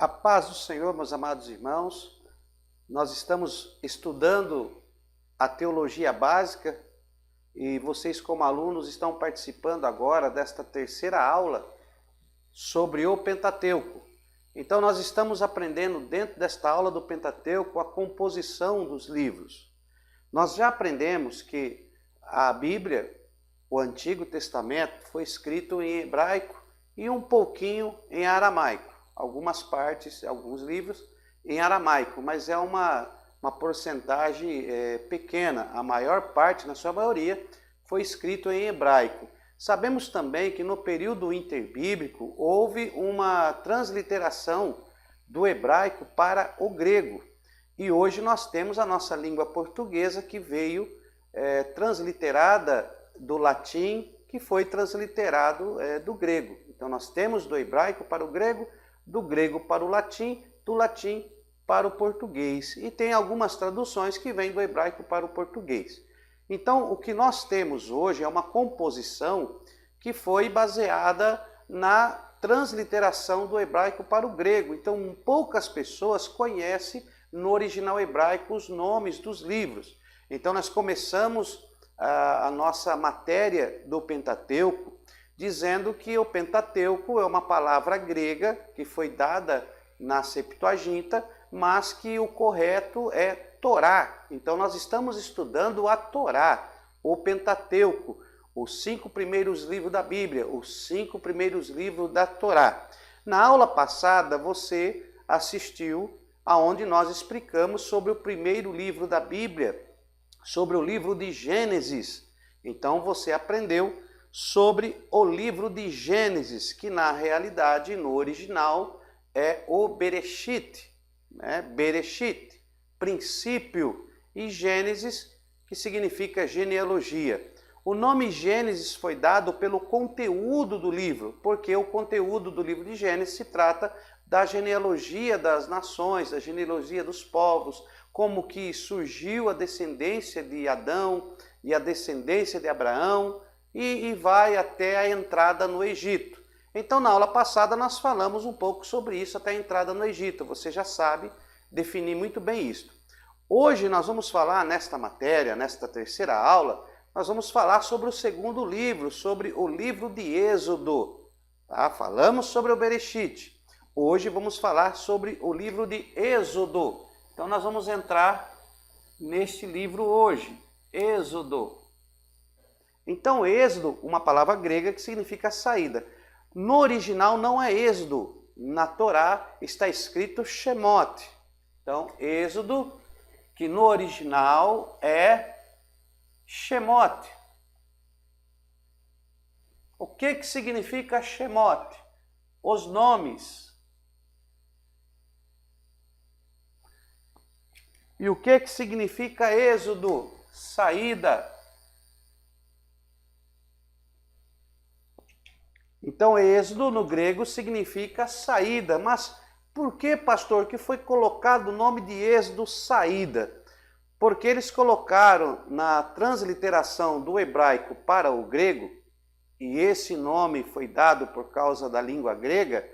A paz do Senhor, meus amados irmãos. Nós estamos estudando a teologia básica e vocês, como alunos, estão participando agora desta terceira aula sobre o Pentateuco. Então, nós estamos aprendendo dentro desta aula do Pentateuco a composição dos livros. Nós já aprendemos que a Bíblia, o Antigo Testamento, foi escrito em hebraico e um pouquinho em aramaico. Algumas partes, alguns livros em aramaico, mas é uma porcentagem pequena. A maior parte, na sua maioria, foi escrito em hebraico. Sabemos também que no período interbíblico houve uma transliteração do hebraico para o grego. E hoje nós temos a nossa língua portuguesa que veio transliterada do latim, que foi transliterado do grego. Então nós temos do hebraico para o grego, do grego para o latim, do latim para o português. E tem algumas traduções que vêm do hebraico para o português. Então, o que nós temos hoje é uma composição que foi baseada na transliteração do hebraico para o grego. Então, poucas pessoas conhecem no original hebraico os nomes dos livros. Então, nós começamos a nossa matéria do Pentateuco dizendo que o Pentateuco é uma palavra grega que foi dada na Septuaginta, mas que o correto é Torá. Então nós estamos estudando a Torá, o Pentateuco, os 5 primeiros livros da Bíblia, os 5 primeiros livros da Torá. Na aula passada você assistiu aonde nós explicamos sobre o primeiro livro da Bíblia, sobre o livro de Gênesis. Então você aprendeu sobre o livro de Gênesis, que na realidade, no original, é o Bereshit, né? Bereshit, princípio, e Gênesis, que significa genealogia. O nome Gênesis foi dado pelo conteúdo do livro, porque o conteúdo do livro de Gênesis se trata da genealogia das nações, da genealogia dos povos, como que surgiu a descendência de Adão e a descendência de Abraão, e vai até a entrada no Egito. Então, na aula passada, nós falamos um pouco sobre isso, até a entrada no Egito. Você já sabe definir muito bem isso. Hoje, nós vamos falar, nesta matéria, nesta terceira aula, nós vamos falar sobre o segundo livro, sobre o livro de Êxodo. Tá? Falamos sobre o Bereshit. Hoje, vamos falar sobre o livro de Êxodo. Então, nós vamos entrar neste livro hoje, Êxodo. Então, êxodo, uma palavra grega que significa saída. No original não é êxodo. Na Torá está escrito Shemot. Então, êxodo, que no original é Shemot. O que significa Shemot? Os nomes. E o que significa êxodo? Saída. Então, êxodo no grego significa saída. Mas por que, pastor, que foi colocado o nome de êxodo saída? Porque eles colocaram na transliteração do hebraico para o grego, e esse nome foi dado por causa da língua grega,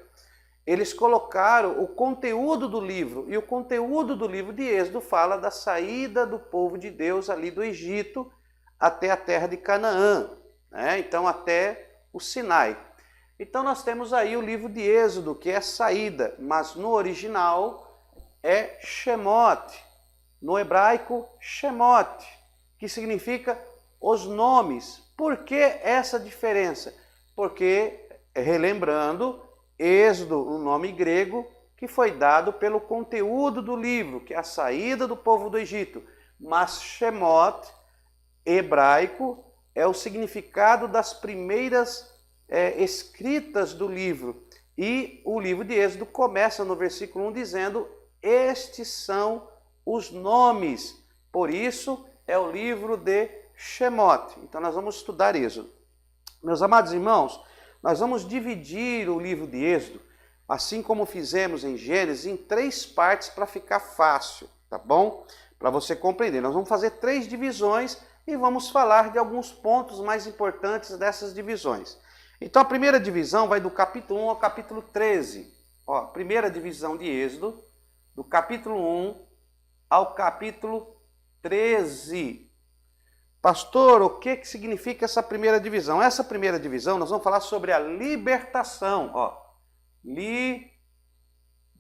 eles colocaram o conteúdo do livro. E o conteúdo do livro de Êxodo fala da saída do povo de Deus ali do Egito até a terra de Canaã, né? Então, até o Sinai. Então nós temos aí o livro de Êxodo, que é saída, mas no original é Shemot, no hebraico Shemot, que significa os nomes. Por que essa diferença? Porque, relembrando, Êxodo, um nome grego, que foi dado pelo conteúdo do livro, que é a saída do povo do Egito, mas Shemot, hebraico, é o significado das primeiras escritas do livro. E o livro de Êxodo começa no versículo 1 dizendo: estes são os nomes. Por isso é o livro de Shemot. Então nós vamos estudar Êxodo. Meus amados irmãos, nós vamos dividir o livro de Êxodo, assim como fizemos em Gênesis, em 3 partes para ficar fácil, tá bom? Para você compreender. Nós vamos fazer 3 divisões e vamos falar de alguns pontos mais importantes dessas divisões. Então a primeira divisão vai do capítulo 1 ao capítulo 13. Ó, primeira divisão de Êxodo, do capítulo 1 ao capítulo 13. Pastor, o que significa essa primeira divisão? Essa primeira divisão, nós vamos falar sobre a libertação. Ó,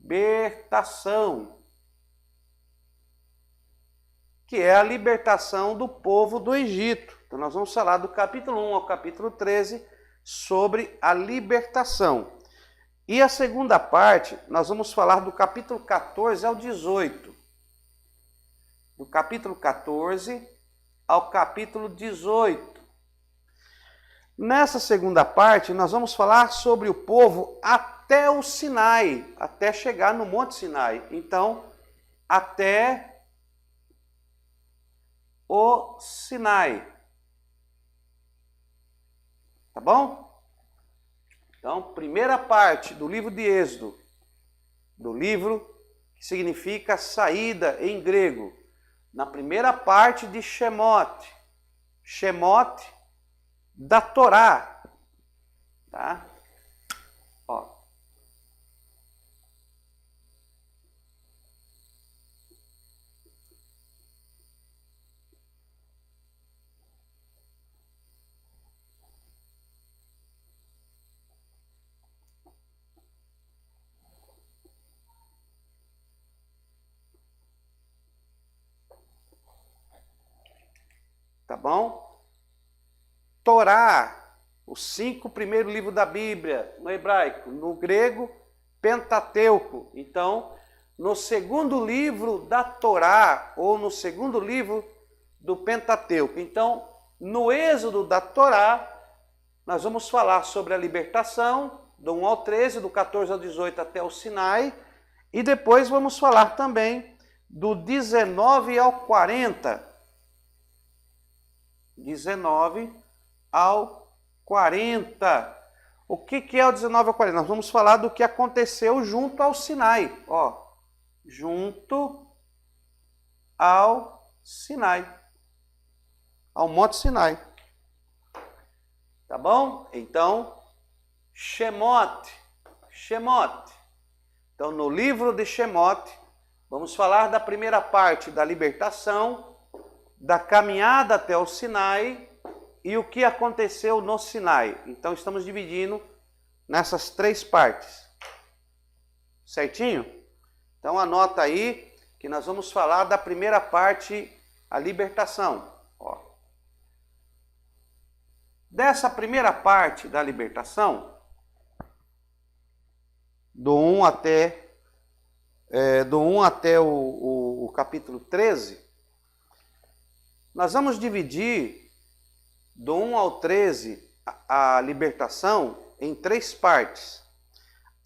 libertação, que é a libertação do povo do Egito. Então nós vamos falar do capítulo 1 ao capítulo 13 sobre a libertação. E a segunda parte, nós vamos falar do capítulo 14 ao 18. Do capítulo 14 ao capítulo 18. Nessa segunda parte, nós vamos falar sobre o povo até o Sinai, até chegar no Monte Sinai. Então, até o Sinai. Tá bom? Então, primeira parte do livro de Êxodo, do livro que significa saída em grego. Na primeira parte de Shemot, Shemot da Torá, tá? Ó. Tá bom? Torá, os 5 primeiros livros da Bíblia, no hebraico, no grego, Pentateuco. Então, no segundo livro da Torá, ou no segundo livro do Pentateuco. Então, no Êxodo da Torá, nós vamos falar sobre a libertação, do 1 ao 13, do 14 ao 18 até o Sinai, e depois vamos falar também do 19 ao 40. 19 ao 40. O que é o 19 ao 40? Nós vamos falar do que aconteceu junto ao Sinai. Ó, junto ao Sinai. Ao Monte Sinai. Tá bom? Então, Shemot. Shemot. Então, no livro de Shemot, vamos falar da primeira parte da libertação, da caminhada até o Sinai e o que aconteceu no Sinai. Então estamos dividindo nessas 3 partes. Certinho? Então anota aí que nós vamos falar da primeira parte, a libertação. Ó. Dessa primeira parte da libertação, do 1 até o capítulo 13, nós vamos dividir do 1 ao 13 a libertação em 3 partes.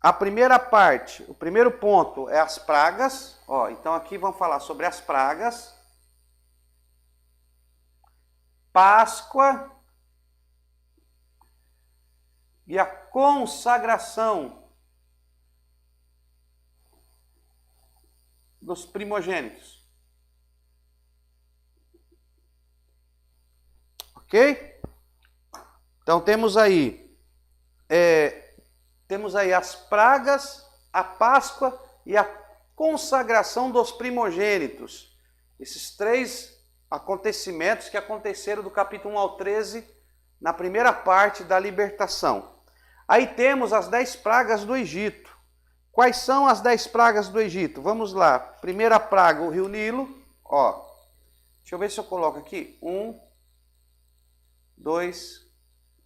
A primeira parte, o primeiro ponto é as pragas. Ó, então aqui vamos falar sobre as pragas, Páscoa e a consagração dos primogênitos. Ok? Então temos aí as pragas, a Páscoa e a consagração dos primogênitos. Esses 3 acontecimentos que aconteceram do capítulo 1 ao 13, na primeira parte da libertação. Aí temos as 10 pragas do Egito. Quais são as 10 pragas do Egito? Vamos lá. Primeira praga, o rio Nilo. Ó, deixa eu ver se eu coloco aqui. 1, 2,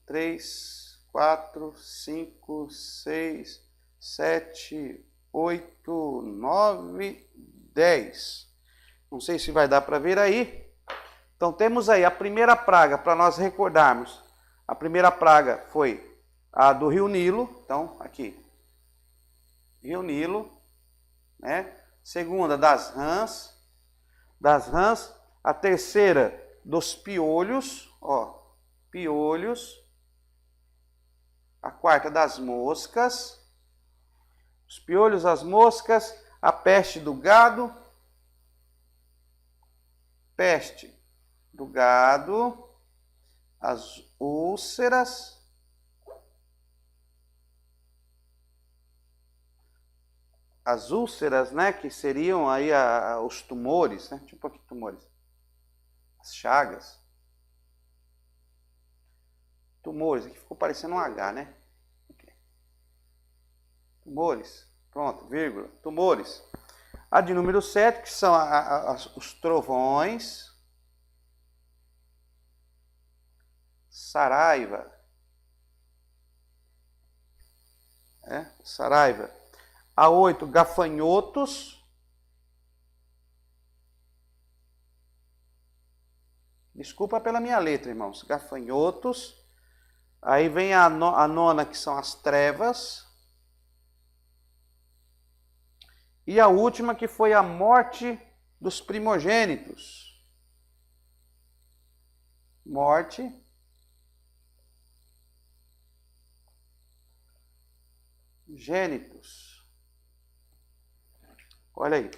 3, 4, 5, 6, 7, 8, 9, 10. Não sei se vai dar para ver aí. Então temos aí a primeira praga, para nós recordarmos. A primeira praga foi a do rio Nilo. Então, aqui. Rio Nilo. Né? Segunda, das rãs. A terceira, dos piolhos. Ó. Piolhos. A quarta, das moscas. Os piolhos, as moscas, a peste do gado. Peste do gado, as úlceras, as úlceras, né, que seriam aí os tumores, né? Deixa eu pôr aqui tumores. As chagas. Tumores, aqui ficou parecendo um H, né? Aqui. Tumores, pronto, vírgula, tumores. A de número 7, que são os trovões, saraiva, saraiva. A 8, gafanhotos. Desculpa pela minha letra, irmãos. Gafanhotos. Aí vem a nona, que são as trevas. E a última, que foi a morte dos primogênitos. Morte. Gênitos. Olha aí.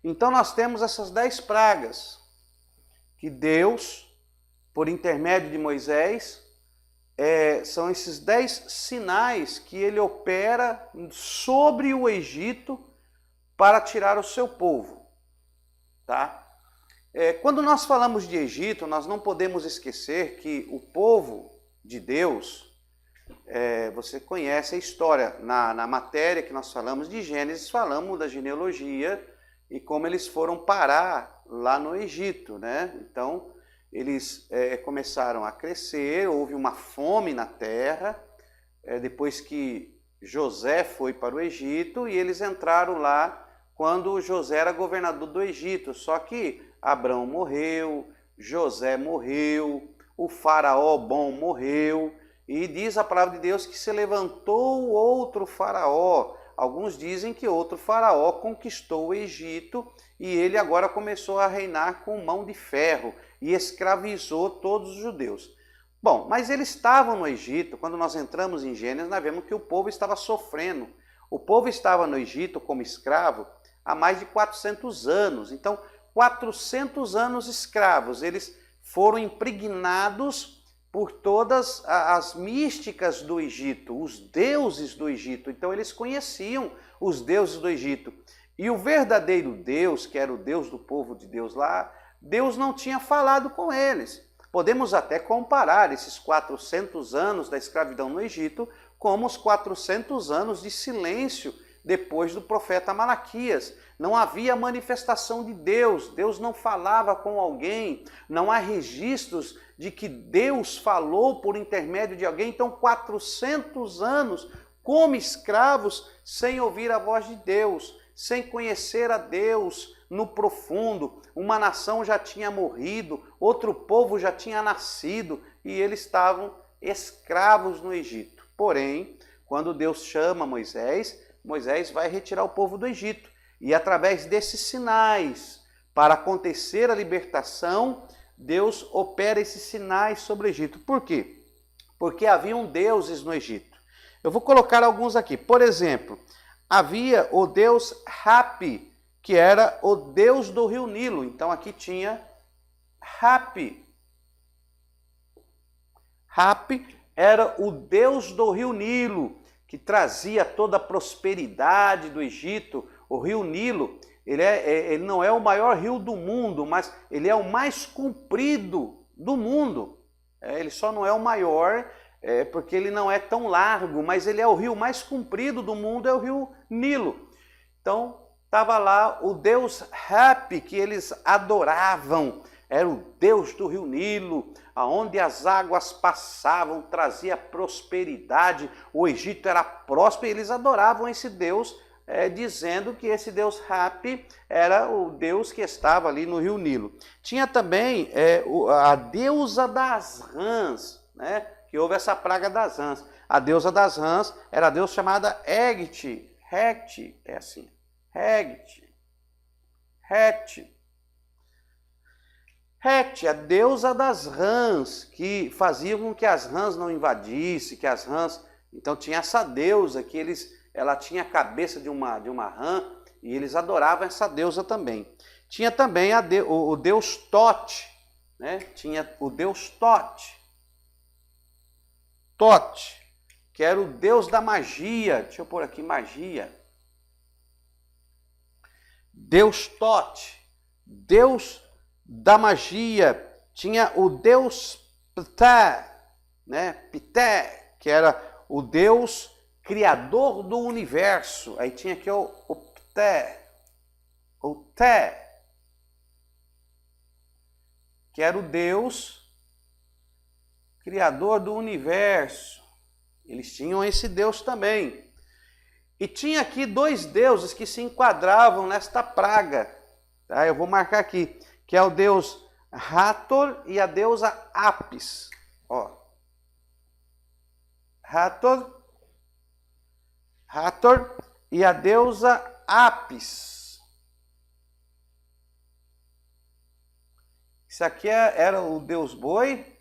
Então nós temos essas 10 pragas que Deus, por intermédio de Moisés, são esses 10 sinais que ele opera sobre o Egito para tirar o seu povo. Tá? Quando nós falamos de Egito, nós não podemos esquecer que o povo de Deus, você conhece a história, na matéria que nós falamos de Gênesis, falamos da genealogia e como eles foram parar lá no Egito, né? Então, eles começaram a crescer, houve uma fome na terra, depois que José foi para o Egito, e eles entraram lá quando José era governador do Egito, só que Abrão morreu, José morreu, o faraó bom morreu, e diz a palavra de Deus que se levantou outro faraó. Alguns dizem que outro faraó conquistou o Egito e ele agora começou a reinar com mão de ferro e escravizou todos os judeus. Bom, mas eles estavam no Egito, quando nós entramos em Gênesis, nós vemos que o povo estava sofrendo. O povo estava no Egito como escravo há mais de 400 anos. Então, 400 anos escravos, eles foram impregnados por todas as místicas do Egito, os deuses do Egito. Então eles conheciam os deuses do Egito. E o verdadeiro Deus, que era o Deus do povo de Deus lá, Deus não tinha falado com eles. Podemos até comparar esses 400 anos da escravidão no Egito como os 400 anos de silêncio depois do profeta Malaquias. Não havia manifestação de Deus, Deus não falava com alguém, não há registros de que Deus falou por intermédio de alguém. Então 400 anos como escravos sem ouvir a voz de Deus, sem conhecer a Deus no profundo. Uma nação já tinha morrido, outro povo já tinha nascido e eles estavam escravos no Egito. Porém, quando Deus chama Moisés, Moisés vai retirar o povo do Egito. E através desses sinais, para acontecer a libertação, Deus opera esses sinais sobre o Egito. Por quê? Porque haviam deuses no Egito. Eu vou colocar alguns aqui. Por exemplo, havia o deus Hapi, que era o deus do rio Nilo. Então aqui tinha Hapi. Hapi era o deus do rio Nilo, que trazia toda a prosperidade do Egito. O rio Nilo, ele não é o maior rio do mundo, mas ele é o mais comprido do mundo. Ele só não é o maior, porque ele não é tão largo, mas ele é o rio mais comprido do mundo, é o rio Nilo. Então, estava lá o deus Hapi, que eles adoravam. Era o deus do rio Nilo, aonde as águas passavam, trazia prosperidade. O Egito era próspero e eles adoravam esse deus, dizendo que esse deus Hapi era o deus que estava ali no rio Nilo. Tinha também a deusa das rãs, né? Que houve essa praga das rãs. A deusa das rãs era a deusa chamada Hecate. Hecate, é assim. Hecate. Hecate, a deusa das rãs, que fazia com que as rãs não invadissem, que as rãs... Então tinha essa deusa que ela tinha a cabeça de uma rã e eles adoravam essa deusa também. Tinha também o deus Tote, né? Tinha o deus Tote, que era o deus da magia. Deixa eu pôr aqui magia. Deus Tote, Deus da magia. Tinha o Deus Ptah, né? Ptah, que era o Deus criador do universo. Aí tinha aqui o Ptah, o Té, que era o Deus criador do universo. Eles tinham esse Deus também. E tinha aqui dois deuses que se enquadravam nesta praga. Tá? Eu vou marcar aqui, que é o Deus Hathor e a deusa Apis. Ó. Hathor e a deusa Apis. Isso aqui era o deus boi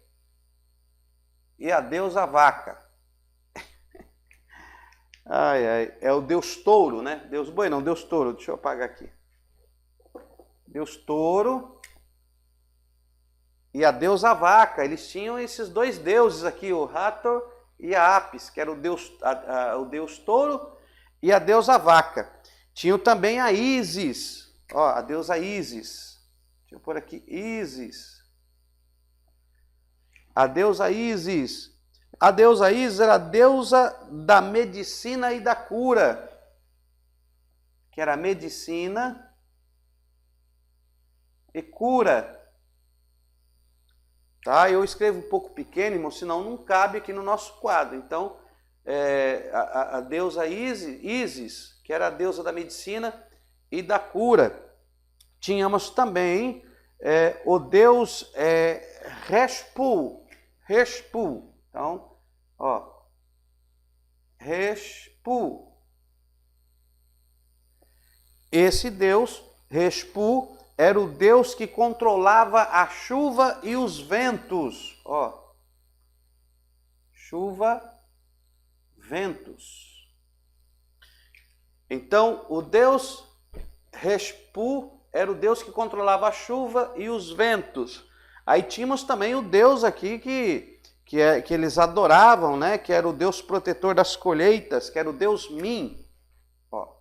e a deusa vaca. Ai, ai, é o deus touro, né? Deus boi não, deus touro. Deixa eu apagar aqui. Deus touro e a deusa vaca. Eles tinham esses dois deuses aqui, o Hathor e a Apis, que era o deus touro e a deusa vaca. Tinham também a Ísis, ó, a deusa Ísis. Deixa eu pôr aqui, Ísis. A deusa Ísis. A deusa Ísis era a deusa da medicina e da cura. Que era medicina e cura. Tá? Eu escrevo um pouco pequeno, irmão, senão não cabe aqui no nosso quadro. Então, a deusa Ísis, que era a deusa da medicina e da cura. Tínhamos também o deus Reshpu. Então, ó, Reshpu. Esse deus, Reshpu, era o deus que controlava a chuva e os ventos. Ó, chuva, ventos. Então, o deus Reshpu era o deus que controlava a chuva e os ventos. Aí tínhamos também o deus aqui que eles adoravam, né? Que era o deus protetor das colheitas, que era o deus Min. Ó.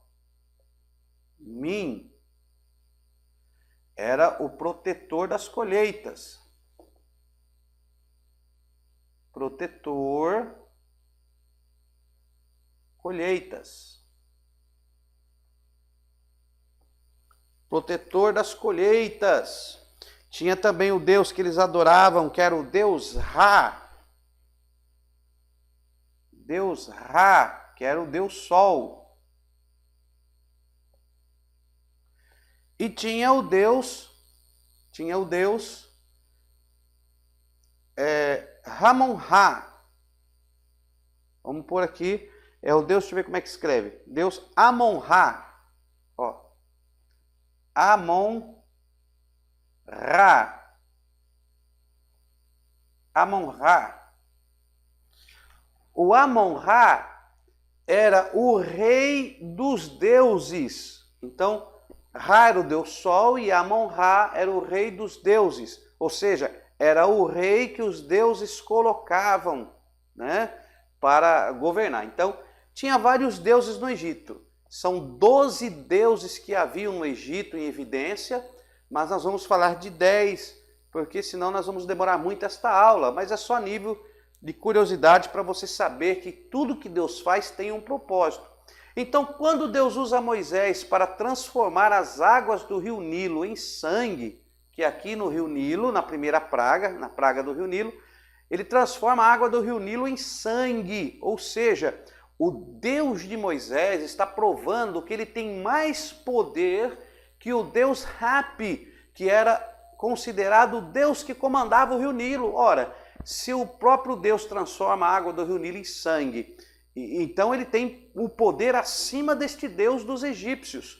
Min era o protetor das colheitas. Protetor, colheitas. Protetor das colheitas. Tinha também o deus que eles adoravam, que era o deus Ra. Deus Ra, que era o deus Sol. E tinha o deus Ramon-Ra. Vamos pôr aqui, é o deus, deixa eu ver como é que escreve. Deus Amon-Ra. Ó. Amon-Ra. Amon-Ra. O Amon-Ra era o rei dos deuses. Então, Ra era o deus Sol e Amon-Ra era o rei dos deuses. Ou seja, era o rei que os deuses colocavam, né, para governar. Então, tinha vários deuses no Egito. São 12 deuses que haviam no Egito em evidência, mas nós vamos falar de 10, porque senão nós vamos demorar muito esta aula, mas é só nível de curiosidade para você saber que tudo que Deus faz tem um propósito. Então, quando Deus usa Moisés para transformar as águas do rio Nilo em sangue, que aqui no rio Nilo, na primeira praga, na praga do rio Nilo, ele transforma a água do rio Nilo em sangue, ou seja, o Deus de Moisés está provando que ele tem mais poder que o Deus Hapi, que era considerado o Deus que comandava o rio Nilo. Ora, se o próprio Deus transforma a água do rio Nilo em sangue, então ele tem o poder acima deste Deus dos egípcios.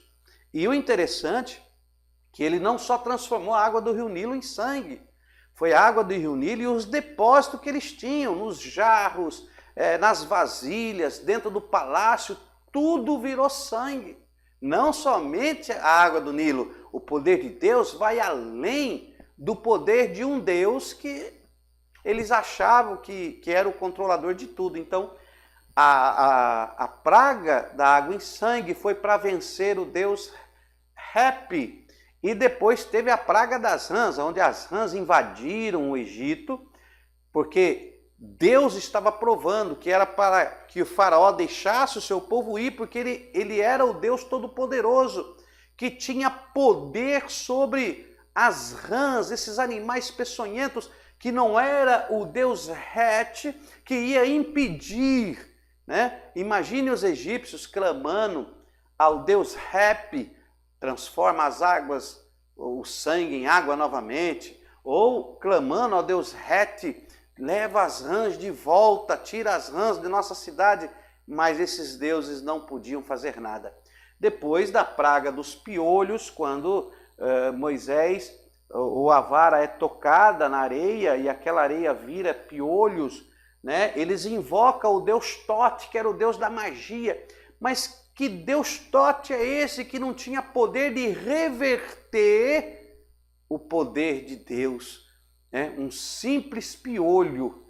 E o interessante é que ele não só transformou a água do rio Nilo em sangue, foi a água do rio Nilo e os depósitos que eles tinham, nos jarros, nas vasilhas, dentro do palácio, tudo virou sangue. Não somente a água do Nilo, o poder de Deus vai além do poder de um Deus que eles achavam que era o controlador de tudo. Então, a praga da água em sangue foi para vencer o Deus Hapi. E depois teve a praga das rãs, onde as rãs invadiram o Egito, porque Deus estava provando que era para que o faraó deixasse o seu povo ir, porque ele era o Deus Todo-Poderoso, que tinha poder sobre as rãs, esses animais peçonhentos, que não era o Deus Het, que ia impedir, né? Imagine os egípcios clamando ao Deus Hapi, transforma as águas, o sangue em água novamente, ou clamando ao Deus Het, leva as rãs de volta, tira as rãs de nossa cidade, mas esses deuses não podiam fazer nada. Depois da praga dos piolhos, quando Moisés, ou a vara é tocada na areia e aquela areia vira piolhos, né? Eles invocam o Deus Tote, que era o Deus da magia. Mas que Deus Tote é esse que não tinha poder de reverter o poder de Deus? Né? Um simples piolho,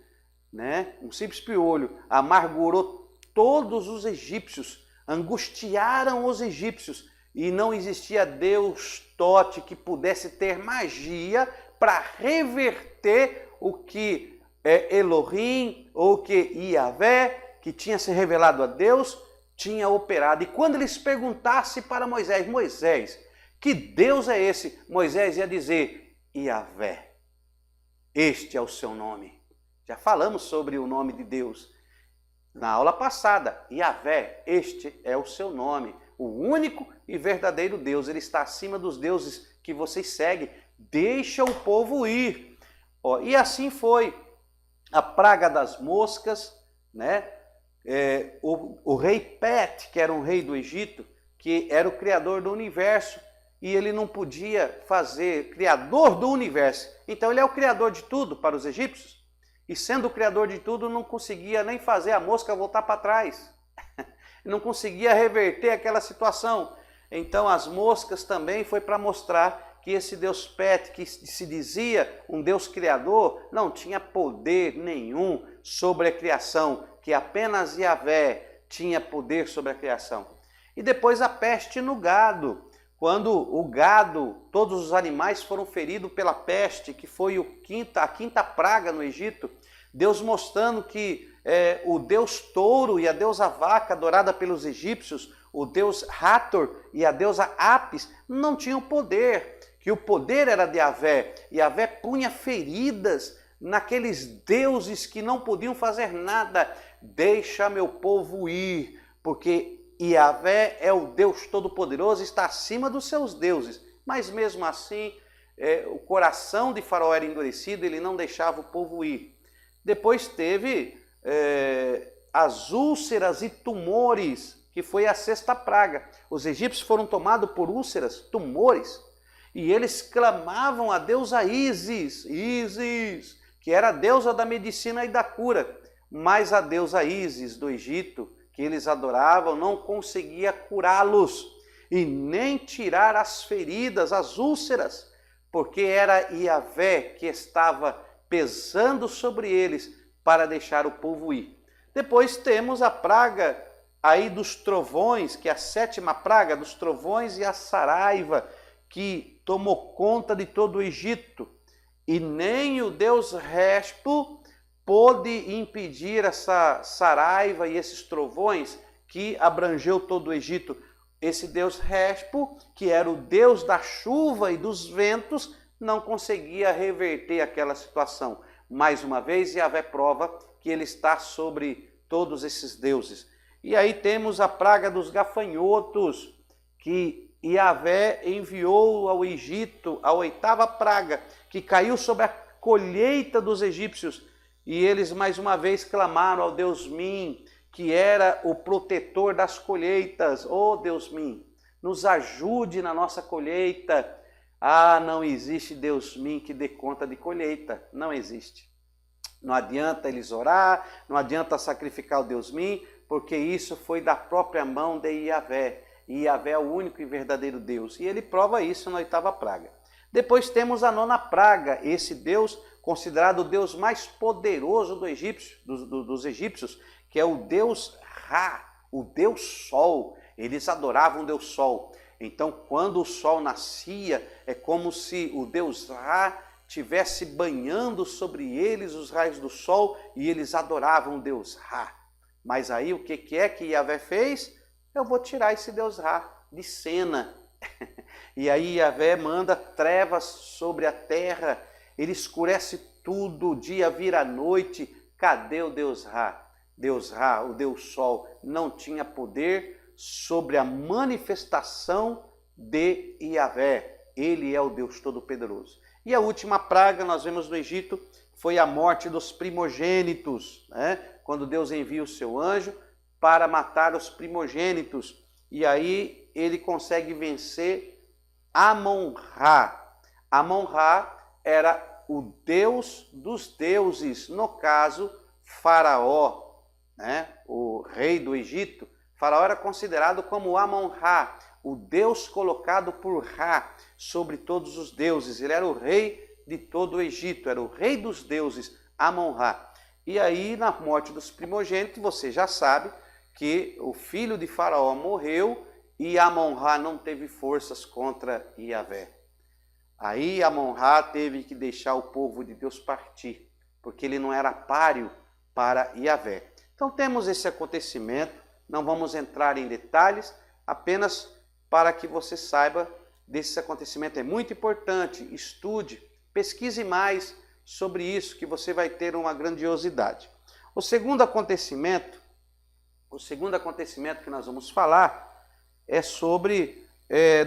né? Um simples piolho amargurou todos os egípcios, angustiaram os egípcios, e não existia Deus Tote que pudesse ter magia para reverter o que Elohim ou que Yahvé, que tinha se revelado a Deus, tinha operado. E quando eles perguntassem para Moisés, Moisés, que Deus é esse? Moisés ia dizer, Yahvé, este é o seu nome. Já falamos sobre o nome de Deus na aula passada. Yahvé, este é o seu nome. O único e verdadeiro Deus, ele está acima dos deuses que vocês seguem. Deixa o povo ir. E assim foi a praga das moscas, né? O rei Pet, que era um rei do Egito, que era o criador do universo, e ele não podia fazer criador do universo. Então ele é o criador de tudo para os egípcios, e sendo o criador de tudo, não conseguia nem fazer a mosca voltar para trás. Não conseguia reverter aquela situação. Então as moscas também foi para mostrar que esse Deus Pet, que se dizia um Deus criador, não tinha poder nenhum sobre a criação, que apenas Yahvé tinha poder sobre a criação. E depois a peste no gado, quando o gado, todos os animais foram feridos pela peste, que foi a quinta praga no Egito, Deus mostrando que o deus touro e a deusa vaca adorada pelos egípcios, o deus Hathor e a deusa Apis, não tinham poder, que o poder era de Yahvé. Yahvé punha feridas naqueles deuses que não podiam fazer nada. Deixa meu povo ir, porque Yahvé é o Deus Todo-Poderoso e está acima dos seus deuses. Mas mesmo assim, o coração de Faraó era endurecido, ele não deixava o povo ir. Depois teve as úlceras e tumores, que foi a sexta praga. Os egípcios foram tomados por úlceras, tumores, e eles clamavam a deusa Ísis, que era a deusa da medicina e da cura. Mas a deusa Ísis do Egito, que eles adoravam, não conseguia curá-los e nem tirar as feridas, as úlceras, porque era Yahvé que estava pesando sobre eles para deixar o povo ir. Depois temos a praga aí dos trovões, que é a sétima praga dos trovões e a saraiva, que tomou conta de todo o Egito. E nem o deus Respo pôde impedir essa saraiva e esses trovões que abrangeu todo o Egito. Esse deus Respo, que era o deus da chuva e dos ventos, não conseguia reverter aquela situação. Mais uma vez, Yahvé prova que ele está sobre todos esses deuses. E aí temos a praga dos gafanhotos, que Yahvé enviou ao Egito, a oitava praga, que caiu sobre a colheita dos egípcios. E eles mais uma vez clamaram ao Deus Min, que era o protetor das colheitas. Oh Deus Min, nos ajude na nossa colheita. Ah, não existe Deus Min que dê conta de colheita. Não existe. Não adianta eles orar, não adianta sacrificar o Deus Min, porque isso foi da própria mão de Yahvé. E Yahvé é o único e verdadeiro Deus. E ele prova isso na oitava praga. Depois temos a nona praga, esse Deus considerado o Deus mais poderoso dos egípcios, que é o Deus Ra, o Deus Sol. Eles adoravam o Deus Sol. Então, quando o sol nascia, é como se o Deus Ra estivesse banhando sobre eles os raios do sol e eles adoravam o Deus Ra. Mas aí o que é que Yahvé fez? Eu vou tirar esse Deus Ra de cena. E aí Yahvé manda trevas sobre a terra, ele escurece tudo, o dia vira noite. Cadê o Deus Ra? Deus Ra, o Deus Sol, não tinha poder sobre a manifestação de Yahvé. Ele é o Deus Todo-Poderoso. E a última praga, nós vemos no Egito, foi a morte dos primogênitos, né? Quando Deus envia o seu anjo para matar os primogênitos. E aí ele consegue vencer Amon-Ra. Amon-Ra era o deus dos deuses, no caso, Faraó, né? O rei do Egito. Faraó era considerado como Amon-Ra, o deus colocado por Ra sobre todos os deuses. Ele era o rei de todo o Egito, era o rei dos deuses, Amon-Ra. E aí, na morte dos primogênitos, você já sabe que o filho de Faraó morreu e Amon-Ra não teve forças contra Yahvé. Aí Amon-Ra teve que deixar o povo de Deus partir, porque ele não era páreo para Yahvé. Então temos esse acontecimento, não vamos entrar em detalhes, apenas para que você saiba desse acontecimento. É muito importante, estude, pesquise mais sobre isso, que você vai ter uma grandiosidade. O segundo acontecimento que nós vamos falar é sobre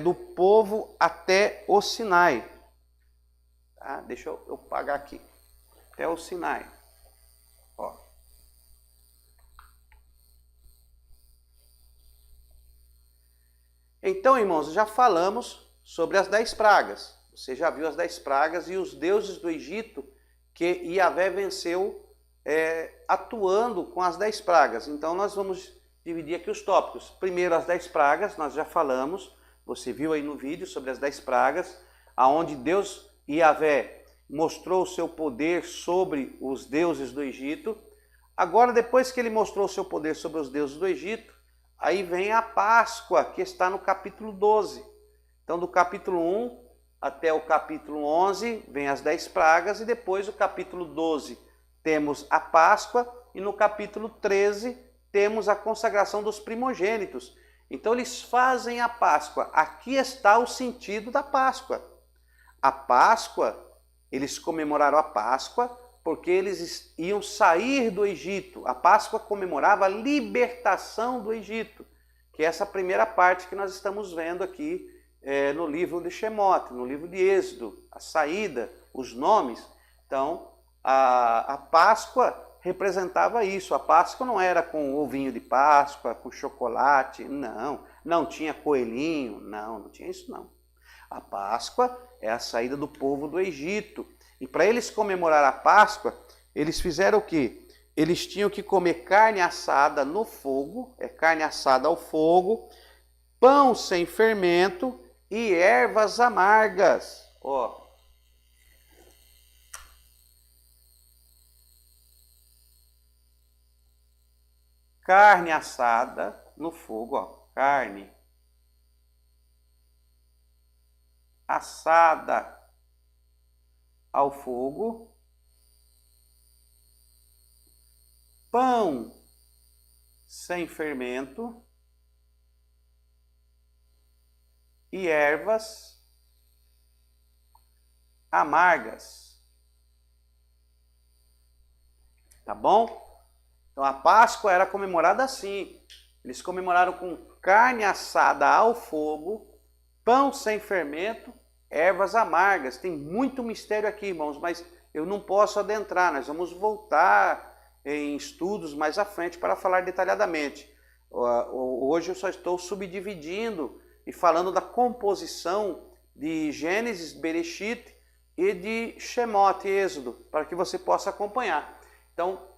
do povo até o Sinai. Tá? Deixa eu pagar aqui. Até o Sinai. Ó. Então, irmãos, já falamos sobre as 10 pragas. Você já viu as 10 pragas e os deuses do Egito que Yahvé venceu atuando com as 10 pragas. Então, nós vamos dividir aqui os tópicos. Primeiro, as 10 pragas, nós já falamos. Você viu aí no vídeo sobre as 10 pragas, aonde Deus, Yahvé, mostrou o seu poder sobre os deuses do Egito. Agora, depois que ele mostrou o seu poder sobre os deuses do Egito, aí vem a Páscoa, que está no capítulo 12. Então, do capítulo 1 até o capítulo 11, vem as 10 pragas, e depois, o capítulo 12, temos a Páscoa, e no capítulo 13, temos a consagração dos primogênitos. Então, eles fazem a Páscoa. Aqui está o sentido da Páscoa. A Páscoa, eles comemoraram a Páscoa porque eles iam sair do Egito. A Páscoa comemorava a libertação do Egito, que é essa primeira parte que nós estamos vendo aqui no livro de Shemote, no livro de Êxodo, a saída, os nomes. Então, a Páscoa representava isso. A Páscoa não era com ovinho de Páscoa, com chocolate, não tinha coelhinho, não tinha isso não. A Páscoa é a saída do povo do Egito. E para eles comemorar a Páscoa, eles fizeram o quê? Eles tinham que comer carne assada no fogo, carne assada ao fogo, pão sem fermento e ervas amargas. Ó. Carne assada no fogo, ó. Carne assada ao fogo, pão sem fermento e ervas amargas. Tá bom? Então a Páscoa era comemorada assim. Eles comemoraram com carne assada ao fogo, pão sem fermento, ervas amargas. Tem muito mistério aqui, irmãos, mas eu não posso adentrar. Nós vamos voltar em estudos mais à frente para falar detalhadamente. Hoje eu só estou subdividindo e falando da composição de Gênesis, Bereshit e de Shemote, Êxodo, para que você possa acompanhar. Então,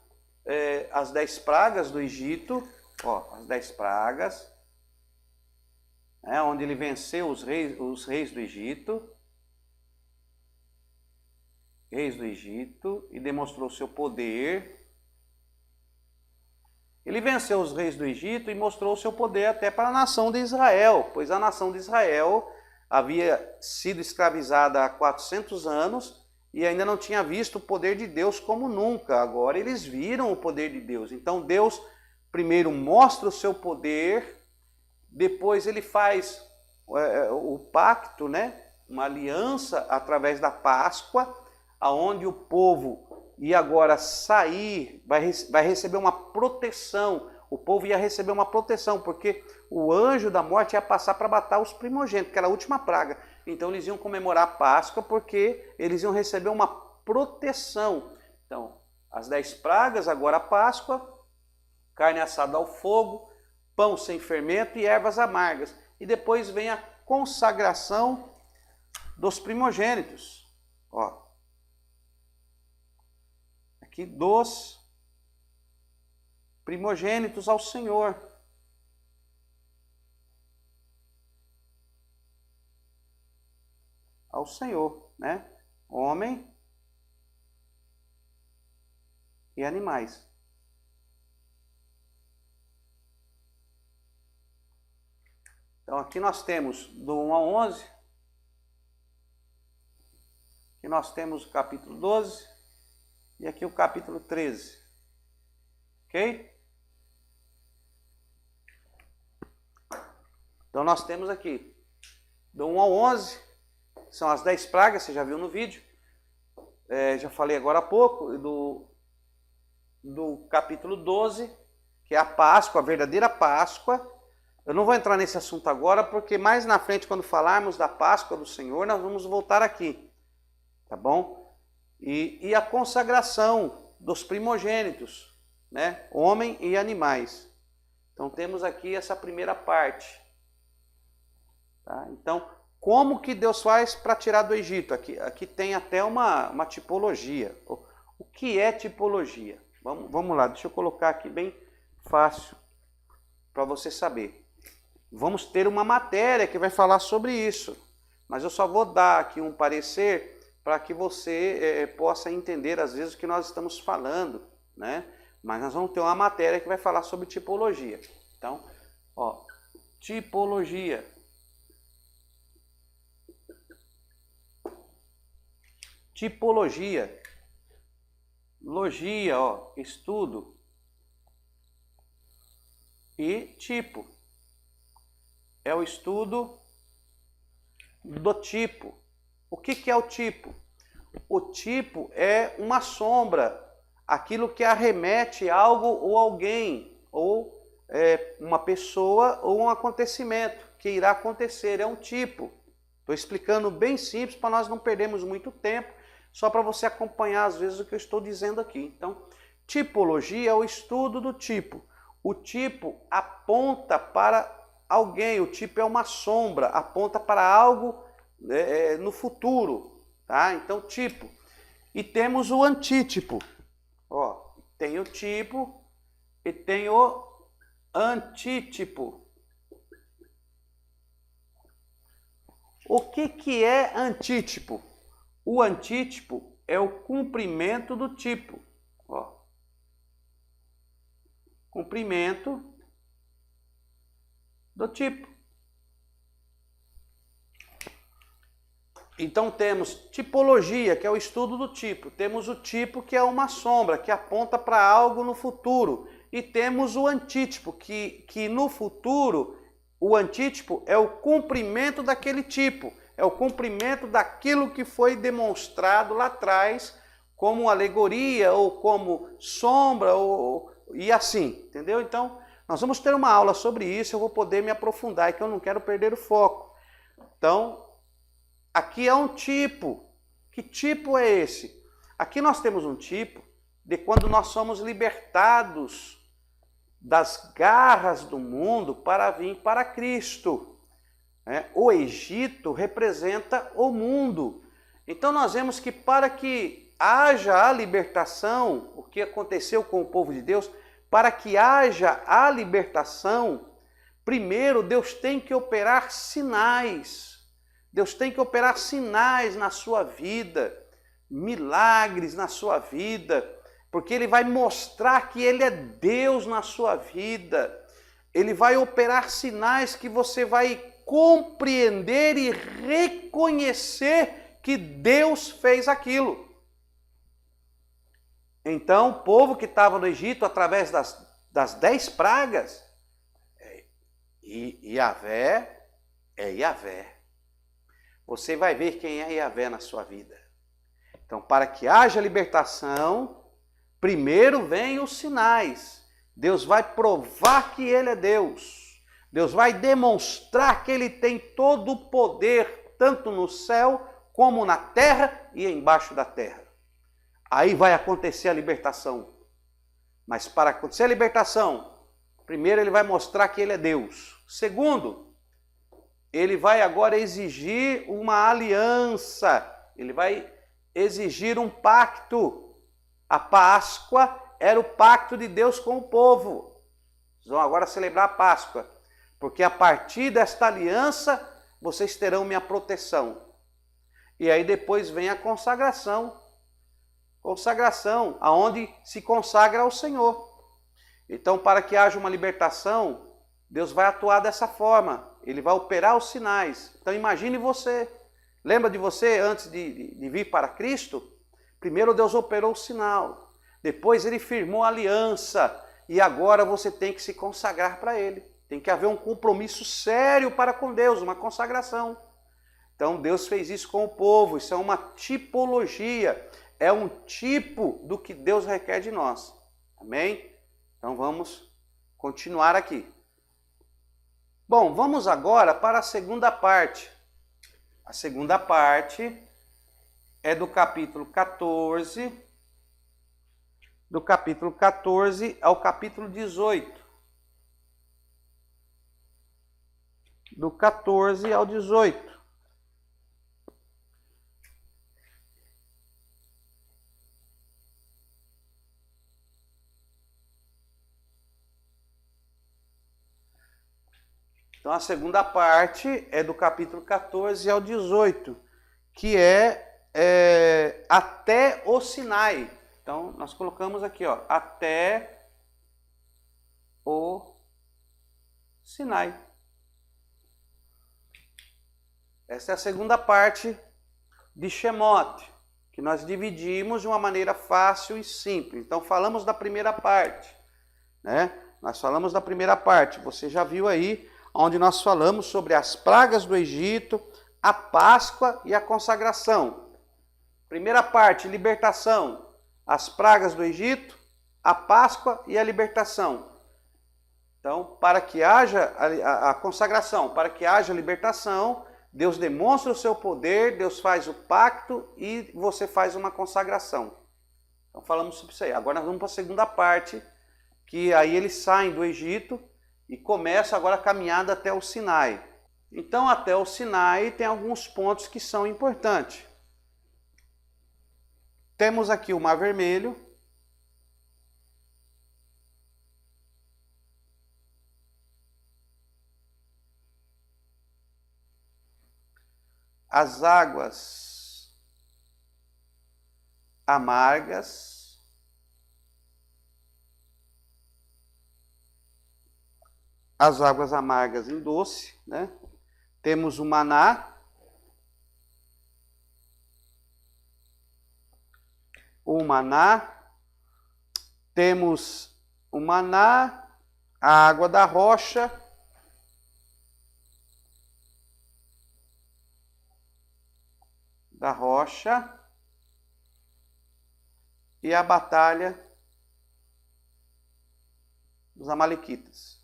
as 10 pragas do Egito, ó, as 10 pragas, onde ele venceu os reis do Egito, e demonstrou seu poder. Ele venceu os reis do Egito e mostrou o seu poder até para a nação de Israel, pois a nação de Israel havia sido escravizada há 400 anos e ainda não tinha visto o poder de Deus como nunca. Agora eles viram o poder de Deus. Então Deus primeiro mostra o seu poder, depois ele faz o pacto, né? Uma aliança através da Páscoa, aonde o povo ia agora sair, vai receber uma proteção. O povo ia receber uma proteção, porque o anjo da morte ia passar para matar os primogênitos, que era a última praga. Então eles iam comemorar a Páscoa, porque eles iam receber uma proteção. Então, as 10 pragas, agora a Páscoa, carne assada ao fogo, pão sem fermento e ervas amargas. E depois vem a consagração dos primogênitos. Ó. Aqui, dos primogênitos ao Senhor. Ao Senhor, né? Homem e animais. Então aqui nós temos do 1 ao 11. Aqui nós temos o capítulo 12 e aqui o capítulo 13. Ok? Então nós temos aqui do 1 ao 11, são as 10 pragas, você já viu no vídeo. Já falei agora há pouco do capítulo 12, que é a Páscoa, a verdadeira Páscoa. Eu não vou entrar nesse assunto agora, porque mais na frente, quando falarmos da Páscoa do Senhor, nós vamos voltar aqui. Tá bom? E a consagração dos primogênitos, né? Homem e animais. Então temos aqui essa primeira parte. Tá? Então, como que Deus faz para tirar do Egito? Aqui tem até uma tipologia. O que é tipologia? Vamos lá, deixa eu colocar aqui bem fácil para você saber. Vamos ter uma matéria que vai falar sobre isso, mas eu só vou dar aqui um parecer para que você possa entender às vezes o que nós estamos falando, né? Mas nós vamos ter uma matéria que vai falar sobre tipologia. Então, ó, tipologia. Tipologia. Logia, ó, estudo. E tipo. É o estudo do tipo. O que é o tipo? O tipo é uma sombra, aquilo que arremete a algo ou alguém, ou uma pessoa ou um acontecimento que irá acontecer, é um tipo. Estou explicando bem simples para nós não perdermos muito tempo, só para você acompanhar às vezes o que eu estou dizendo aqui. Então, tipologia é o estudo do tipo. O tipo aponta para alguém, o tipo é uma sombra, aponta para algo no futuro, tá? Então, tipo. E temos o antítipo. Ó, tem o tipo e tem o antítipo. O que é antítipo? O antítipo é o cumprimento do tipo. Ó. Cumprimento do tipo. Então temos tipologia, que é o estudo do tipo. Temos o tipo, que é uma sombra, que aponta para algo no futuro. E temos o antítipo, que no futuro, o antítipo é o cumprimento daquele tipo. É o cumprimento daquilo que foi demonstrado lá atrás, como alegoria, ou como sombra, e assim, entendeu? Então, nós vamos ter uma aula sobre isso, eu vou poder me aprofundar, é que eu não quero perder o foco. Então, aqui é um tipo. Que tipo é esse? Aqui nós temos um tipo de quando nós somos libertados das garras do mundo para vir para Cristo. O Egito representa o mundo. Então nós vemos que para que haja a libertação, o que aconteceu com o povo de Deus, para que haja a libertação, primeiro Deus tem que operar sinais. Deus tem que operar sinais na sua vida, milagres na sua vida. porque ele vai mostrar que ele é Deus na sua vida. Ele vai operar sinais que você vai compreender e reconhecer que Deus fez aquilo. Então, o povo que estava no Egito, através das 10 pragas, Yahvé é Yahvé. Você vai ver quem é Yahvé na sua vida. Então, para que haja libertação, primeiro vem os sinais. Deus vai provar que Ele é Deus. Deus vai demonstrar que Ele tem todo o poder, tanto no céu, como na terra e embaixo da terra. Aí vai acontecer a libertação. Mas para acontecer a libertação, primeiro Ele vai mostrar que Ele é Deus. Segundo, Ele vai agora exigir uma aliança. Ele vai exigir um pacto. A Páscoa era o pacto de Deus com o povo. Vocês vão agora celebrar a Páscoa, porque a partir desta aliança vocês terão minha proteção. E aí depois vem a consagração. Consagração, aonde se consagra ao Senhor. Então, para que haja uma libertação, Deus vai atuar dessa forma. Ele vai operar os sinais. Então, imagine você. Lembra de você antes de vir para Cristo? Primeiro Deus operou o sinal. Depois Ele firmou a aliança. E agora você tem que se consagrar para Ele. Tem que haver um compromisso sério para com Deus, uma consagração. Então Deus fez isso com o povo. Isso é uma tipologia. É um tipo do que Deus requer de nós. Amém? Então vamos continuar aqui. Bom, vamos agora para a segunda parte. A segunda parte é do capítulo 14, do capítulo 14 ao capítulo 18. Do 14 ao 18. Então, a segunda parte é do capítulo 14 ao 18, que é até o Sinai. Então, nós colocamos aqui, ó, até o Sinai. Essa é a segunda parte de Shemot, que nós dividimos de uma maneira fácil e simples. Então, falamos da primeira parte, né? Nós falamos da primeira parte. Você já viu aí onde nós falamos sobre as pragas do Egito, a Páscoa e a consagração. Primeira parte, libertação, as pragas do Egito, a Páscoa e a libertação. Então, para que haja a consagração, para que haja a libertação, Deus demonstra o seu poder, Deus faz o pacto e você faz uma consagração. Então, falamos sobre isso aí. Agora nós vamos para a segunda parte, que aí eles saem do Egito e começa agora a caminhada até o Sinai. Então, até o Sinai tem alguns pontos que são importantes. Temos aqui o Mar Vermelho. As águas amargas. As águas amargas em doce, né? Temos o maná, temos o maná, a água da rocha, e a batalha dos amalequitas.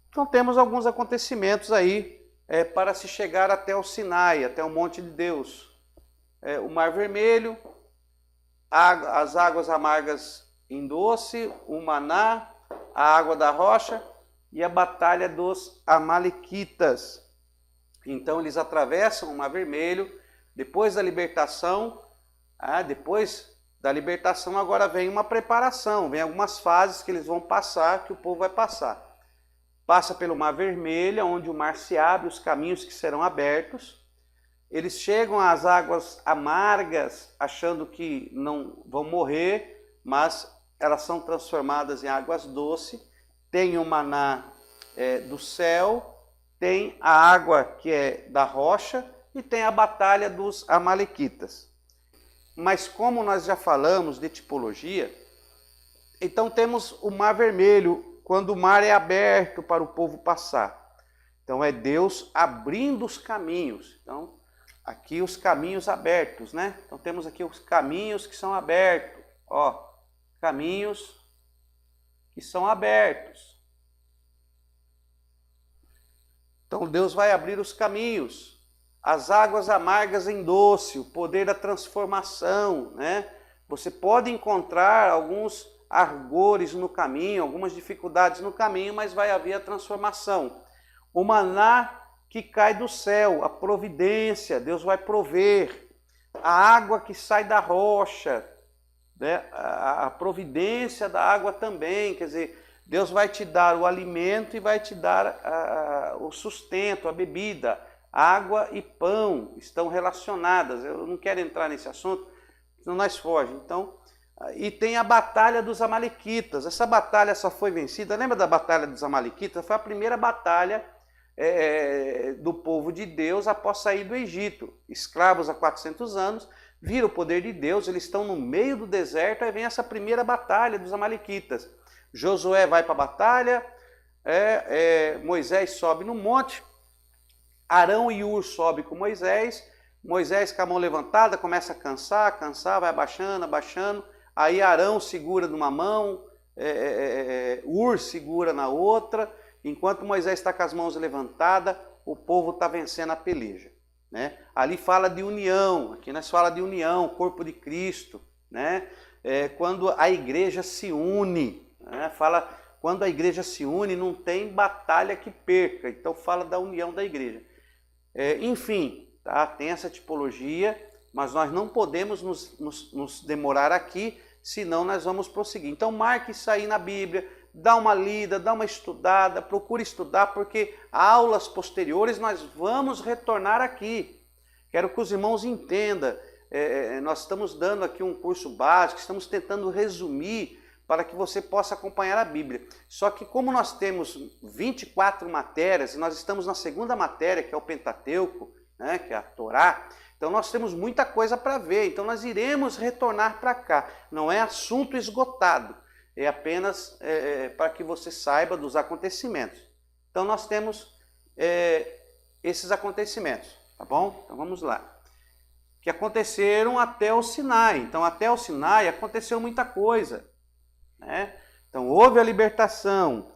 Então temos alguns acontecimentos aí para se chegar até o Sinai, até o Monte de Deus. O Mar Vermelho, as águas amargas em doce, o maná, a água da rocha e a batalha dos amalequitas. Então eles atravessam o Mar Vermelho, depois da libertação, agora vem uma preparação, vem algumas fases que eles vão passar, que o povo vai passar. Passa pelo Mar Vermelho, onde o mar se abre, os caminhos que serão abertos. eles chegam às águas amargas, achando que não vão morrer, mas elas são transformadas em águas doces. Tem o maná do céu, tem a água que é da rocha e tem a batalha dos amalequitas. Mas como nós já falamos de tipologia, então temos o Mar Vermelho, quando o mar é aberto para o povo passar. Então é Deus abrindo os caminhos. Então aqui os caminhos abertos, né? Então temos aqui os caminhos que são abertos. Ó, caminhos que são abertos. Então Deus vai abrir os caminhos. As águas amargas em doce, o poder da transformação, né? Você pode encontrar alguns argores no caminho, algumas dificuldades no caminho, mas vai haver a transformação. O maná que cai do céu, a providência, Deus vai prover. A água que sai da rocha, né? A providência da água também, quer dizer, Deus vai te dar o alimento e vai te dar o sustento, a bebida. Água e pão estão relacionadas. Eu não quero entrar nesse assunto, senão nós fogemos. Então, e tem a batalha dos amalequitas. Essa batalha só foi vencida. Lembra da batalha dos amalequitas? Foi a primeira batalha do povo de Deus após sair do Egito. Escravos há 400 anos, viram o poder de Deus, eles estão no meio do deserto, aí vem essa primeira batalha dos amalequitas. Josué vai para a batalha, Moisés sobe no monte, Arão e Ur sobem com Moisés, Moisés com a mão levantada começa a cansar, vai abaixando, aí Arão segura numa mão, Ur segura na outra, enquanto Moisés está com as mãos levantadas, o povo está vencendo a peleja. Né? Ali fala de união, aqui nós fala de união, corpo de Cristo, né? Quando a igreja se une, né? Fala, quando a igreja se une não tem batalha que perca, então fala da união da igreja. Enfim, tá? Tem essa tipologia, mas nós não podemos nos demorar aqui, senão nós vamos prosseguir. Então marque isso aí na Bíblia, dá uma lida, dá uma estudada, procure estudar, porque aulas posteriores nós vamos retornar aqui. Quero que os irmãos entendam, nós estamos dando aqui um curso básico, estamos tentando resumir para que você possa acompanhar a Bíblia. Só que como nós temos 24 matérias, e nós estamos na segunda matéria, que é o Pentateuco, né, que é a Torá, então nós temos muita coisa para ver, então nós iremos retornar para cá. Não é assunto esgotado, é apenas para que você saiba dos acontecimentos. Então nós temos esses acontecimentos, tá bom? Então vamos lá. Que aconteceram até o Sinai. Então até o Sinai aconteceu muita coisa. Né? Então houve a libertação,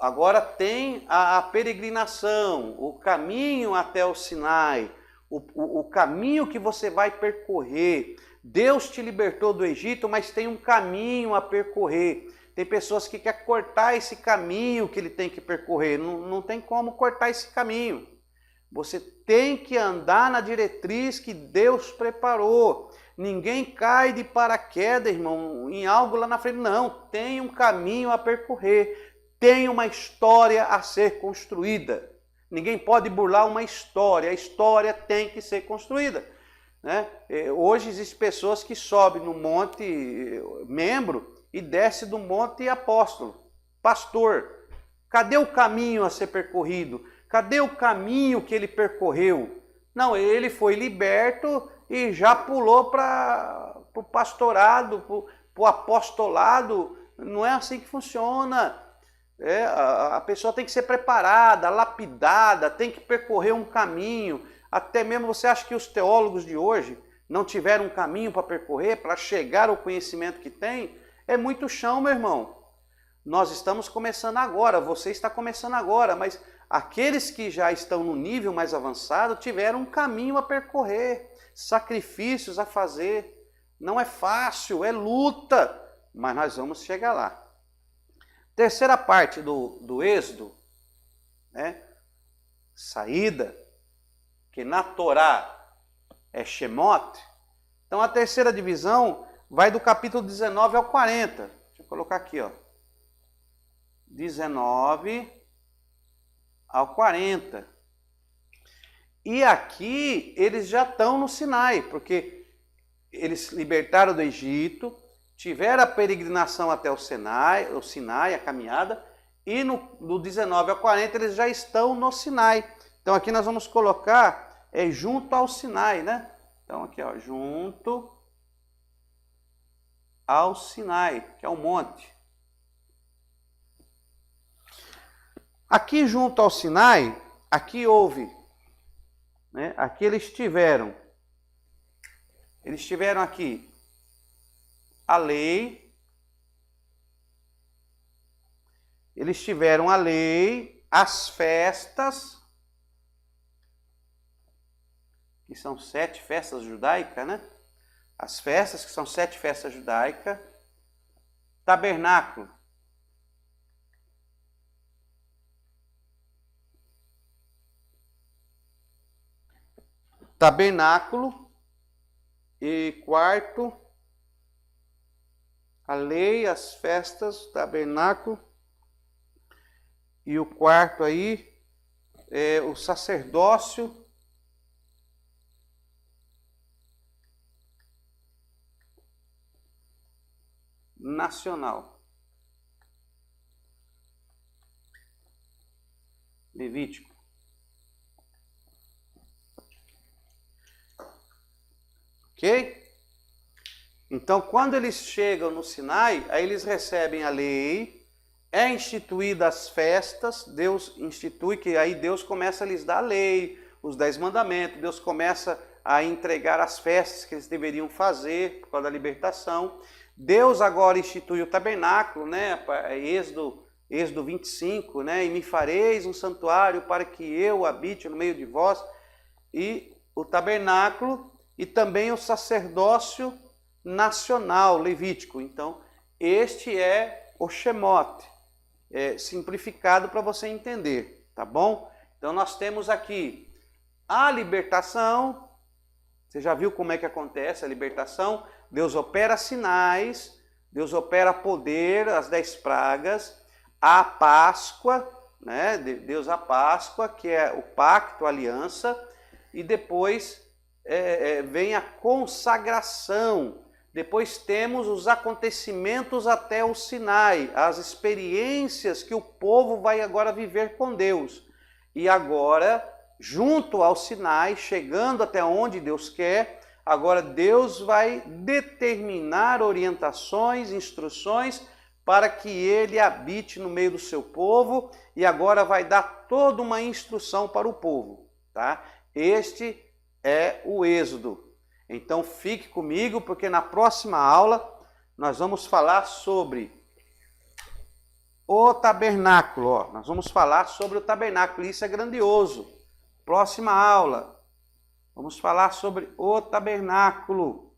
agora tem a peregrinação, o caminho até o Sinai, o caminho que você vai percorrer. Deus te libertou do Egito, mas tem um caminho a percorrer. Tem pessoas que querem cortar esse caminho que ele tem que percorrer, não tem como cortar esse caminho. Você tem que andar na diretriz que Deus preparou. Ninguém cai de paraquedas, irmão, em algo lá na frente. Não, tem um caminho a percorrer. Tem uma história a ser construída. Ninguém pode burlar uma história. A história tem que ser construída. Né? Hoje existem pessoas que sobem no monte membro e descem do monte apóstolo, pastor. Cadê o caminho a ser percorrido? Cadê o caminho que ele percorreu? Não, ele foi liberto e já pulou para o pastorado, para o apostolado. Não é assim que funciona. A pessoa tem que ser preparada, lapidada, tem que percorrer um caminho. Até mesmo você acha que os teólogos de hoje não tiveram um caminho para percorrer, para chegar ao conhecimento que tem? É muito chão, meu irmão. Nós estamos começando agora, você está começando agora, mas aqueles que já estão no nível mais avançado tiveram um caminho a percorrer, sacrifícios a fazer. Não é fácil, é luta, mas nós vamos chegar lá. Terceira parte do Êxodo, né? Saída, que na Torá é Shemot. Então a terceira divisão vai do capítulo 19 ao 40. Deixa eu colocar aqui, ó. 19 ao 40. E aqui eles já estão no Sinai, porque eles libertaram do Egito, tiveram a peregrinação até o Sinai, a caminhada, e do 19 ao 40 eles já estão no Sinai. Então aqui nós vamos colocar junto ao Sinai, né? Então aqui, ó, junto ao Sinai, que é um monte. Aqui junto ao Sinai, aqui houve, né? Aqui eles tiveram aqui a lei, eles tiveram a lei, as festas, que são 7 festas judaicas, né? As festas, que são 7 festas judaicas, tabernáculo, e quarto, a lei, as festas, tabernáculo, e o quarto aí é o sacerdócio nacional. Levítico. Ok? Então, quando eles chegam no Sinai, aí eles recebem a lei, é instituída as festas, Deus institui, que aí Deus começa a lhes dar a lei, os 10 mandamentos, Deus começa a entregar as festas que eles deveriam fazer por causa da libertação. Deus agora institui o tabernáculo, né? Êxodo 25, né? E me fareis um santuário para que eu habite no meio de vós. E o tabernáculo e também o sacerdócio nacional, levítico. Então, este é o Shemot, simplificado para você entender, tá bom? Então, nós temos aqui a libertação. Você já viu como é que acontece a libertação? Deus opera sinais, Deus opera poder, as 10 pragas, a Páscoa, né? Deus a Páscoa, que é o pacto, a aliança, e depois vem a consagração. Depois temos os acontecimentos até o Sinai, as experiências que o povo vai agora viver com Deus. E agora, junto ao Sinai, chegando até onde Deus quer, agora Deus vai determinar orientações, instruções para que ele habite no meio do seu povo e agora vai dar toda uma instrução para o povo, tá? Este é o Êxodo. Então fique comigo porque na próxima aula nós vamos falar sobre o tabernáculo. Ó. Nós vamos falar sobre o tabernáculo, isso é grandioso. Próxima aula. Vamos falar sobre o tabernáculo.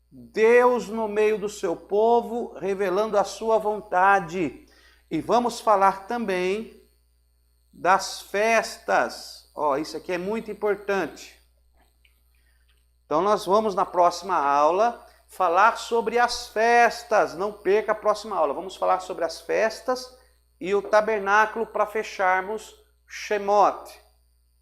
Deus no meio do seu povo, revelando a sua vontade. E vamos falar também das festas. Ó, isso aqui é muito importante. Então nós vamos na próxima aula falar sobre as festas. Não perca a próxima aula. Vamos falar sobre as festas e o tabernáculo para fecharmos Shemot.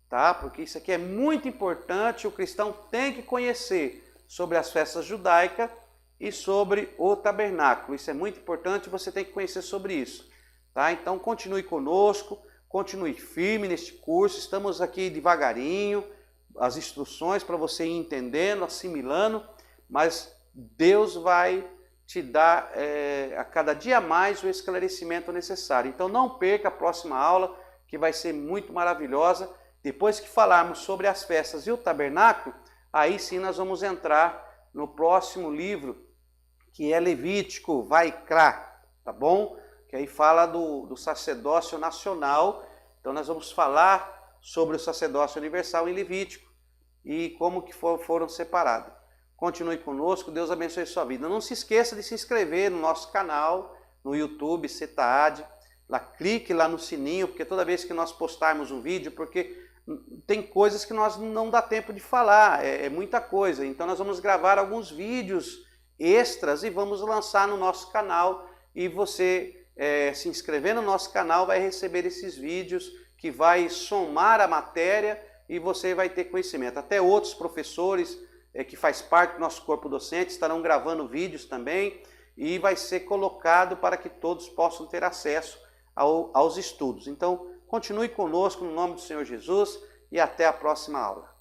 Tá? Porque isso aqui é muito importante, o cristão tem que conhecer sobre as festas judaicas e sobre o tabernáculo. Isso é muito importante, você tem que conhecer sobre isso. Tá? Então continue conosco, continue firme neste curso, estamos aqui devagarinho, as instruções para você ir entendendo, assimilando, mas Deus vai te dar a cada dia mais o esclarecimento necessário. Então não perca a próxima aula, que vai ser muito maravilhosa. Depois que falarmos sobre as festas e o tabernáculo, aí sim nós vamos entrar no próximo livro, que é Levítico, Vaikra, tá bom? Que aí fala do sacerdócio nacional. Então nós vamos falar sobre o sacerdócio universal em Levítico e como que foram separados. Continue conosco, Deus abençoe sua vida. Não se esqueça de se inscrever no nosso canal, no YouTube, CETAD. Lá, clique lá no sininho, porque toda vez que nós postarmos um vídeo, porque tem coisas que nós não dá tempo de falar, é muita coisa. Então nós vamos gravar alguns vídeos extras e vamos lançar no nosso canal. E você se inscrever no nosso canal vai receber esses vídeos que vai somar a matéria e você vai ter conhecimento. Até outros professores que faz parte do nosso corpo docente estarão gravando vídeos também e vai ser colocado para que todos possam ter acesso aos estudos. Então, continue conosco no nome do Senhor Jesus e até a próxima aula.